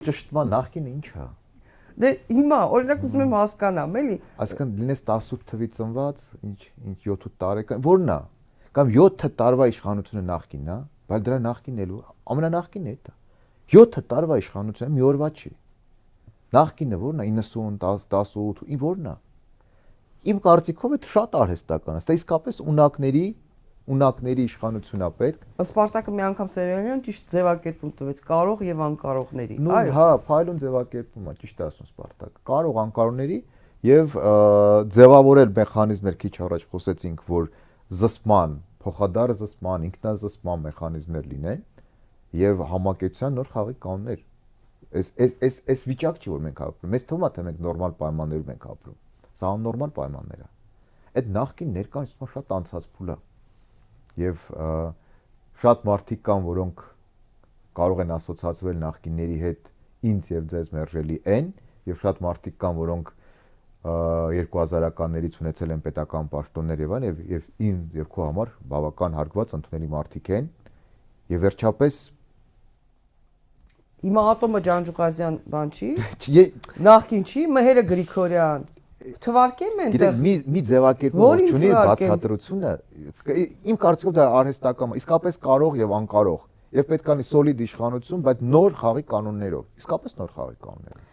ճշտման նախքին ինչ է։ Դե հիմա օրինակ ուզում եմ հասկանամ, էլի։ Այսինքն լինես 18 թվի ծնված, ինչ 7 տարեկան, որն է։ Կամ 7 տարվա իշխանությունը նախքինն է, բայց դրա նախքինն էլու ամենանախքինն է դա։ 7 տարվա իշխանությունը մի օրվա չի։ Նախքինը որն է 90, 18, որն է։ Իմ կարծիքով այդ շատ արհեստական է, դա իսկապես ունակների իշխանությունն է պետք։ Սպարտակը մի անգամ Սերոյանյան ճիշտ ձևակերպում տվեց կարող եւ անկարողների։ Այո, հա, փայլուն ձևակերպում է, ճիշտ է ասում Սպարտակը։ Կարող անկարողների եւ ձևավորել մեխանիզմներ քիչ առաջ խոսեցինք, որ զսպման, փոխադարձ զսպման, ինքնազսպման մեխանիզմներ լինեն եւ համակեցության նոր խաղի կանոններ։ Այս վիճակ չի, որ մենք ապրում։ Մեզ թվում է, թե մենք նորմալ պայմաններում ենք ապրում։ Սա աննորմալ պայմաններ է։ Այդ նախքին ներկայացումը շատ անցած փուլ է։ Եվ շատ մարդիկ կան, որոնք կարող են ասոցացվել նախկինների հետ ինձ եւ ձեզ մերժելի են, եւ շատ մարդիկ կան, որոնք 2000-ականներից ունեցել են պետական պաշտոններ եւ այլն, եւ ինձ եւ քո համար բավական հարգված ընդունելի մարդիկ են։ Եվ վերջապես հիմա Ատոմը Ջանջուկազյան բան չի։ Նախքին չի, Մհերը Գրիգորյան թվարկեմ այնտեղ մի ձևակերպում որ չունի բացատրությունը իմ կարծիքով դա արհեստական է իսկապես կարող եւ անկարող եւ պետք է սոլիդ իշխանություն բայց նոր խաղի կանոններով իսկապես նոր խաղի կանոններով